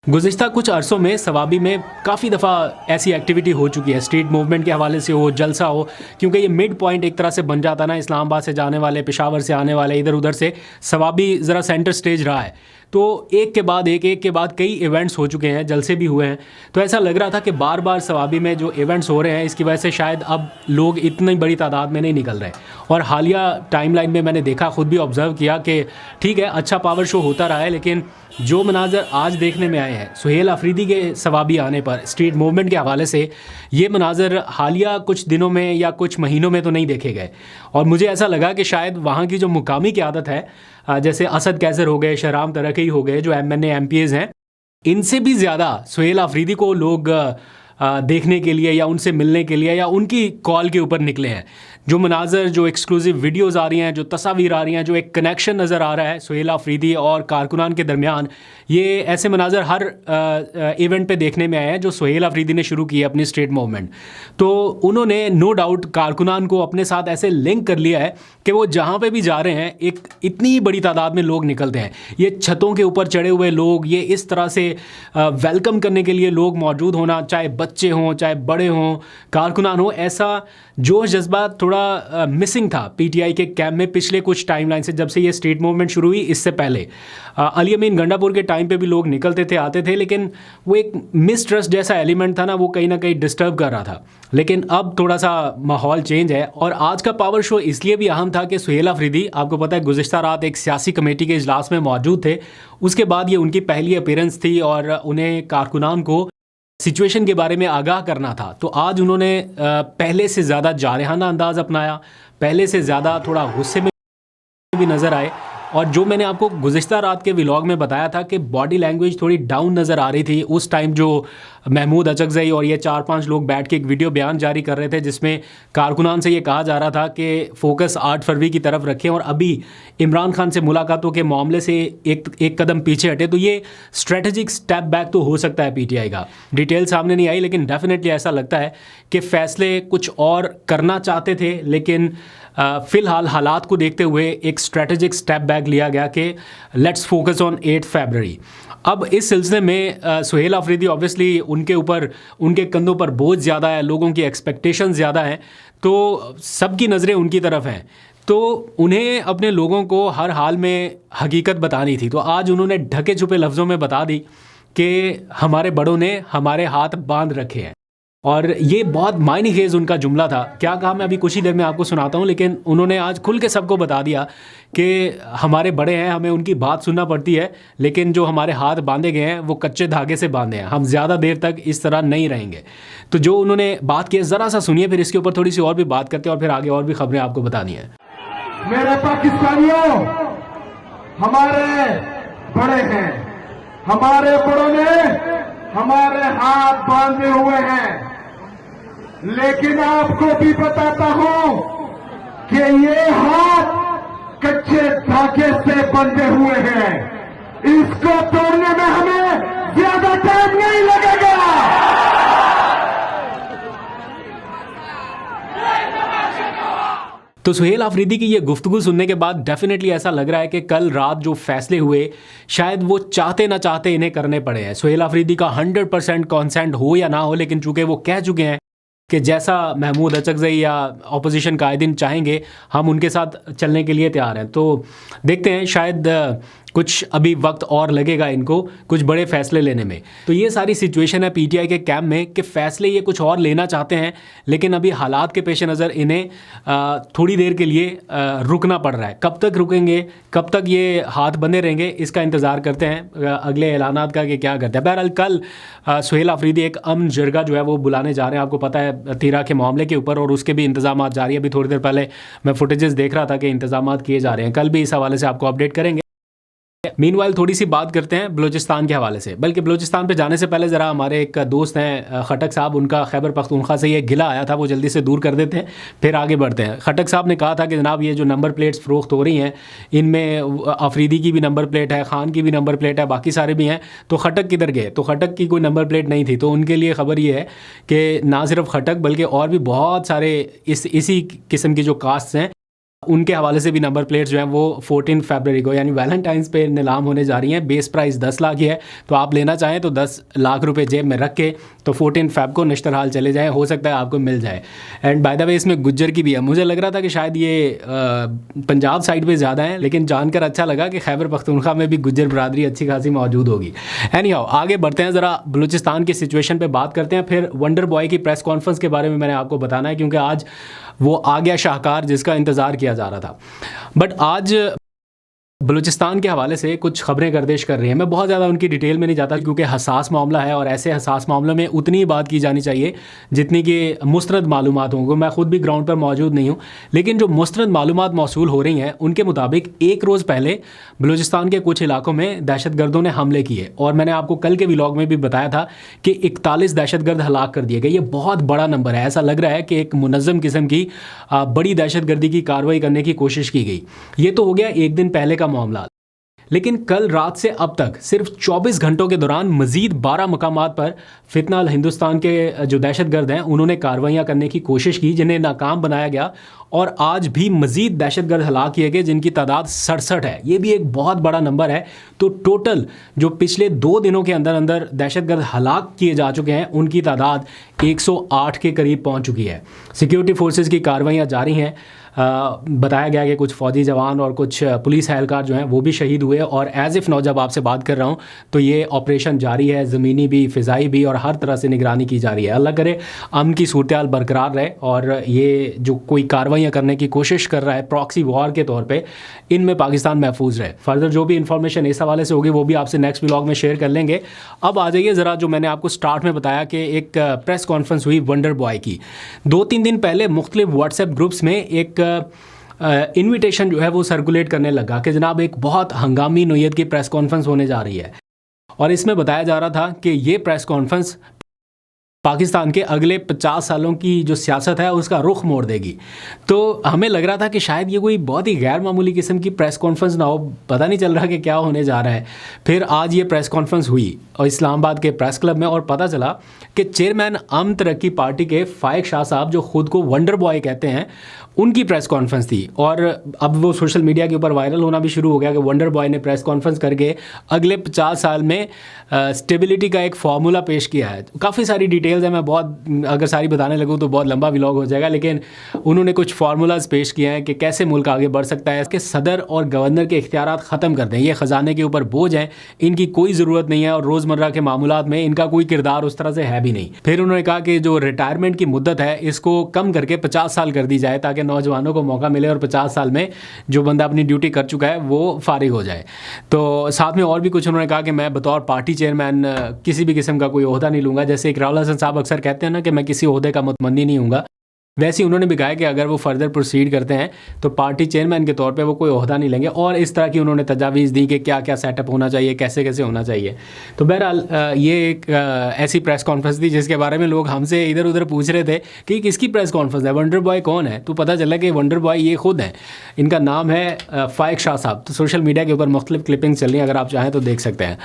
गुज़िश्ता कुछ अरसों में सवाबी में काफ़ी दफ़ा ऐसी एक्टिविटी हो चुकी है, स्ट्रीट मूवमेंट के हवाले से हो, जलसा हो, क्योंकि ये मिड पॉइंट एक तरह से बन जाता ना, इस्लामाबाद से जाने वाले, पेशावर से आने वाले, इधर उधर से सवाबी ज़रा सेंटर स्टेज रहा है। तो एक के बाद कई इवेंट्स हो चुके हैं, जलसे भी हुए हैं। तो ऐसा लग रहा था कि बार बार सवाबी में जो इवेंट्स हो रहे हैं, इसकी वजह से शायद अब लोग इतनी बड़ी तादाद में नहीं निकल रहे। और हालिया टाइमलाइन में मैंने देखा, ख़ुद भी ऑब्ज़र्व किया कि ठीक है, अच्छा पावर शो होता रहा है, लेकिन जो मनाज़र आज देखने में आए हैं सुहेल अफरीदी के सवाबी आने पर स्ट्रीट मूवमेंट के हवाले से, ये मनाज़र हालिया कुछ दिनों में या कुछ महीनों में तो नहीं देखे गए। और मुझे ऐसा लगा कि शायद वहाँ की जो मुकामी क़यादत है, जैसे असद कैसर हो गए, शहराम तरक़ी हो गए, जो MNA MPs हैं, इनसे भी ज़्यादा सुहेल अफरीदी को लोग देखने के लिए या उनसे मिलने के लिए या उनकी कॉल के ऊपर निकले हैं। जो मनाज़र, जो एक्सक्लूसिव वीडियोज़ आ रही हैं, जो तस्वीर आ रही हैं, जो एक कनेक्शन नज़र आ रहा है सुहेल अफरीदी और कारकुनान के दरमियान, ये ऐसे मनाज़र हर इवेंट पे देखने में आए हैं जो सुहेल अफरीदी ने शुरू की है अपनी स्ट्रीट मूवमेंट। तो उन्होंने नो डाउट कारकुनान को अपने साथ ऐसे लिंक कर लिया है कि वो जहाँ पे भी जा रहे हैं एक इतनी बड़ी तादाद में लोग निकलते हैं। ये छतों के ऊपर चढ़े हुए लोग, ये इस तरह से वेलकम करने के लिए लोग मौजूद होना, चाहे बच्चे हों, चाहे बड़े हों, कारकुनान हो, ऐसा जोश जज्बा थोड़ा मिसिंग था PTI के कैंप में पिछले कुछ टाइमलाइन से, जब से ये स्ट्रीट मूवमेंट शुरू हुई। इससे पहले अली अमीन गंडापुर के टाइम पे भी लोग निकलते थे, आते थे, लेकिन वो एक मिसट्रस्ट जैसा एलिमेंट था ना, वो कहीं ना कहीं डिस्टर्ब कर रहा था। लेकिन अब थोड़ा सा माहौल चेंज है। और आज का पावर शो इसलिए भी अहम था कि सुहेल अफरीदी, आपको पता है, गुज़िश्ता रात एक सियासी कमेटी के इजलास में मौजूद थे। उसके बाद ये उनकी पहली अपीयरेंस थी और उन्हें कारकुनान को सिचुएशन के बारे में आगाह करना था। तो आज उन्होंने पहले से ज़्यादा जारहाना अंदाज़ अपनाया, पहले से ज़्यादा थोड़ा गुस्से में भी नज़र आए। और जो मैंने आपको गुज़िश्ता रात के व्लॉग में बताया था कि बॉडी लैंग्वेज थोड़ी डाउन नज़र आ रही थी, उस टाइम जो महमूद अचकज़ई और ये 4-5 लोग बैठ के एक वीडियो बयान जारी कर रहे थे, जिसमें कारकुनान से ये कहा जा रहा था कि फ़ोकस 8 फरवरी की तरफ रखें और अभी इमरान खान से मुलाकातों के मामले से एक कदम पीछे हटे। तो ये स्ट्रेटजिक स्टेप बैक तो हो सकता है PTI का। डिटेल सामने नहीं आई, लेकिन डेफिनेटली ऐसा लगता है कि फ़ैसले कुछ और करना चाहते थे, लेकिन फ़िलहाल हालात को देखते हुए एक स्ट्रेटजिक स्टेप बैक लिया गया कि लेट्स फोकस ऑन 8 फरवरी। अब इस सिलसिले में सुहेल अफरीदी ऑब्वियसली उनके ऊपर, उनके कंधों पर बोझ ज़्यादा है, लोगों की एक्सपेक्टेशन ज़्यादा हैं, तो सबकी नज़रें उनकी तरफ हैं। तो उन्हें अपने लोगों को हर हाल में हकीकत बतानी थी। तो आज उन्होंने ढके छुपे लफ्ज़ों में बता दी कि हमारे बड़ों ने हमारे हाथ बांध रखे हैं। और ये बहुत मायने खेज उनका जुमला था। क्या कहा मैं अभी कुछ ही देर में आपको सुनाता हूँ, लेकिन उन्होंने आज खुल के सबको बता दिया कि हमारे बड़े हैं, हमें उनकी बात सुनना पड़ती है, लेकिन जो हमारे हाथ बांधे गए हैं वो कच्चे धागे से बांधे हैं, हम ज़्यादा देर तक इस तरह नहीं रहेंगे। तो जो उन्होंने बात की है, ज़रा सा सुनिए, फिर इसके ऊपर थोड़ी सी और भी बात करते हैं और फिर आगे और भी खबरें आपको बतानी है। मेरे पाकिस्तानियों, हमारे बड़े हैं, हमारे बड़ों ने हमारे हाथ बांधे हुए हैं, लेकिन आपको भी बताता हूं कि ये हाथ कच्चे धागे से बंधे हुए हैं। इसको तोड़ने में हमें ज्यादा टाइम नहीं लगेगा। तो सुहेल अफरीदी की ये गुफ्तगू सुनने के बाद डेफिनेटली ऐसा लग रहा है कि कल रात जो फैसले हुए, शायद वो चाहते ना चाहते इन्हें करने पड़े हैं। सुहेल अफरीदी का 100% कॉन्सेंट हो या ना हो, लेकिन चूंकि वो कह चुके हैं कि जैसा महमूद अचकज़ई या अपोजिशन कायदीन चाहेंगे, हम उनके साथ चलने के लिए तैयार हैं। तो देखते हैं, शायद कुछ अभी वक्त और लगेगा इनको कुछ बड़े फ़ैसले लेने में। तो ये सारी सिचुएशन है PTI के कैंप में कि फ़ैसले ये कुछ और लेना चाहते हैं, लेकिन अभी हालात के पेश नज़र इन्हें थोड़ी देर के लिए रुकना पड़ रहा है। कब तक रुकेंगे, कब तक ये हाथ बंधे रहेंगे, इसका इंतज़ार करते हैं अगले ऐलानात का कि क्या करते हैं। बहरहाल कल सुहेल अफरीदी एक अमन जरगा जो है वो बुलाने जा रहे हैं, आपको पता है, तीरा के मामले के ऊपर, और उसके भी इंतजाम जारी है। अभी थोड़ी देर पहले मैं फुटेजेस देख रहा था कि इंतजाम किए जा रहे हैं। कल भी इस हवाले से आपको अपडेट करेंगे। मीनवाइल थोड़ी सी बात करते हैं बलूचिस्तान के हवाले से, बल्कि बलूचिस्तान पे जाने से पहले ज़रा हमारे एक दोस्त हैं खटक साहब, उनका खैबर पख्तूनख्वा से ये गिला आया था, वो जल्दी से दूर कर देते हैं, फिर आगे बढ़ते हैं। खटक साहब ने कहा था कि जनाब ये जो नंबर प्लेट्स फ़रोख्त हो रही हैं, इनमें अफरीदी की भी नंबर प्लेट है, ख़ान की भी नंबर प्लेट है, बाकी सारे भी हैं, तो खटक किधर गए? तो खटक की कोई नंबर प्लेट नहीं थी। तो उनके लिए ख़बर ये है कि ना सिर्फ खटक बल्कि और भी बहुत सारे इसी किस्म की जो कास्ट्स हैं उनके हवाले से भी नंबर प्लेट्स जो हैं वो 14 फरवरी को यानी वैलेंटाइंस पे नीलाम होने जा रही हैं। बेस प्राइस 10 लाख ही है, तो आप लेना चाहें तो 10 लाख रुपए जेब में रख के तो 14 फेब को नश्तर हाल चले जाएं, हो सकता है आपको मिल जाए। एंड बाय द वे इसमें गुज्जर की भी है। मुझे लग रहा था कि शायद ये पंजाब साइड पे ज़्यादा है, लेकिन जानकर अच्छा लगा कि खैबर पख्तूनख्वा में भी गुज्जर बरादरी अच्छी खासी मौजूद होगी। एनी हाउ आगे बढ़ते हैं, ज़रा बलूचिस्तान की सिचुएशन पे बात करते हैं। फिर वंडर बॉय की प्रेस कॉन्फ्रेंस के बारे में मैंने आपको बताना है, क्योंकि आज वो आ गया शाहकार जिसका इंतज़ार किया जा रहा था। बट आज बलूचिस्तान के हवाले से कुछ खबरें गर्दिश कर रही हैं। मैं बहुत ज़्यादा उनकी डिटेल में नहीं जाता, क्योंकि हसास मामला है और ऐसे हसास मामलों में उतनी ही बात की जानी चाहिए जितनी कि मुस्तरद मालूमात होंगे। मैं खुद भी ग्राउंड पर मौजूद नहीं हूँ, लेकिन जो मुस्तरद मालूमात मौसूल हो रही हैं उनके मुताबिक एक रोज़ पहले बलूचिस्तान के कुछ इलाकों में दहशतगर्दों ने हमले किए, और मैंने आपको कल के व्लॉग में भी बताया था कि 41 दहशतगर्द हलाक कर दिए गए। ये बहुत बड़ा नंबर है। ऐसा लग रहा है कि एक मुनज़्ज़म किस्म की बड़ी दहशतगर्दी की कार्रवाई करने की कोशिश की गई। ये तो हो गया एक दिन पहले का मामला, लेकिन कल रात से अब तक सिर्फ 24 घंटों के दौरान मजीद 12 मकामात पर फितना अल हिंदुस्तान के जो दहशतगर्द हैं उन्होंने कार्रवाइयाँ करने की कोशिश की, जिन्हें नाकाम बनाया गया। और आज भी मजीद दहशतगर्द हलाक किए गए, जिनकी तादाद 67 है। ये भी एक बहुत बड़ा नंबर है। तो टोटल जो पिछले 2 दिनों के अंदर अंदर दहशतगर्द हलाक किए जा चुके हैं उनकी तादाद 108 के करीब पहुंच चुकी है। सिक्योरिटी फोर्सेस की कार्रवाइयाँ जारी हैं। बताया गया कि कुछ फ़ौजी जवान और कुछ पुलिस एहलकार जो हैं वो भी शहीद हुए। और एज़ इफ़ नौ जब आपसे बात कर रहा हूँ तो ये ऑपरेशन जारी है, ज़मीनी भी, फ़िज़ाई भी, और हर तरह से निगरानी की जा रही है। अल्लाह करे अमन की सूरत हाल बरकरार रहे, और ये जो कोई कार्रवाइयाँ करने की कोशिश कर रहा है प्रॉक्सी वॉर के तौर पे, इनमें पाकिस्तान महफूज रहे। फर्दर जो भी इन्फॉर्मेशन इस हवाले से होगी वो भी आपसे नेक्स्ट व्लॉग में शेयर कर लेंगे। अब आ जाइए ज़रा, जो मैंने आपको स्टार्ट में बताया कि एक प्रेस कॉन्फ्रेंस हुई वंडर बॉय की। 2-3 दिन पहले मुख्तलिफ व्हाट्सएप ग्रुप्स में एक इनविटेशन जो है वो सर्कुलेट करने लगा कि जनाब एक बहुत हंगामी नोयत की प्रेस कॉन्फ्रेंस होने जा रही है, और इसमें बताया जा रहा था कि ये प्रेस कॉन्फ्रेंस पाकिस्तान के अगले 50 सालों की जो सियासत है उसका रुख मोड़ देगी। तो हमें लग रहा था कि शायद ये कोई बहुत ही गैर मामूली किस्म की प्रेस कॉन्फ्रेंस ना हो, पता नहीं चल रहा कि क्या होने जा रहा है। फिर आज ये प्रेस कॉन्फ्रेंस हुई और इस्लामाबाद के प्रेस क्लब में, और पता चला कि चेयरमैन अमन तरक्की पार्टी के फाइक शाह साहब, जो खुद को वंडर बॉय कहते हैं, उनकी प्रेस कॉन्फ्रेंस थी। और अब वो सोशल मीडिया के ऊपर वायरल होना भी शुरू हो गया कि वंडर बॉय ने प्रेस कॉन्फ्रेंस करके अगले 50 साल में स्टेबिलिटी का एक फार्मूला पेश किया है। काफ़ी सारी डिटेल्स हैं, मैं बहुत अगर सारी बताने लगूँ तो बहुत लंबा व्लॉग हो जाएगा, लेकिन उन्होंने कुछ फार्मूलाज पेश किए हैं कि कैसे मुल्क आगे बढ़ सकता है। इसके सदर और गवर्नर के इख्तियारात ख़त्म कर दें, ये ख़जाने के ऊपर बोझ हैं, इनकी कोई ज़रूरत नहीं है, और रोज़मर्रा के मामूलात में इनका कोई किरदार उस तरह से है भी नहीं। फिर उन्होंने कहा कि जो रिटायरमेंट की मुद्दत है इसको कम करके 50 साल कर दी जाए, ताकि नौजवानों को मौका मिले और 50 साल में जो बंदा अपनी ड्यूटी कर चुका है वो फारिग हो जाए। तो साथ में और भी कुछ उन्होंने कहा कि मैं बतौर पार्टी चेयरमैन किसी भी किस्म का कोई ओहदा नहीं लूँगा। जैसे इकराल हसन साहब अक्सर कहते हैं ना कि मैं किसी ओहदे का मुतमन्नी नहीं हूँगा, वैसे ही उन्होंने भी कहा कि अगर वो फर्दर प्रोसीड करते हैं तो पार्टी चेयरमैन के तौर पे वो कोई ओहदा नहीं लेंगे। और इस तरह की उन्होंने तजावीज़ दी कि क्या क्या सेटअप होना चाहिए, कैसे कैसे होना चाहिए। तो बहरहाल ये एक ऐसी प्रेस कॉन्फ्रेंस थी जिसके बारे में लोग हमसे इधर उधर पूछ रहे थे कि किसकी प्रेस कॉन्फ्रेंस है, वंडर बॉय कौन है। तो पता चला कि वंडर बॉय ये खुद हैं, इनका नाम है फाइक शाह साहब। तो सोशल मीडिया के ऊपर मुख्तलिफ क्लिपिंग चल रही हैं, अगर आप चाहें तो देख सकते हैं।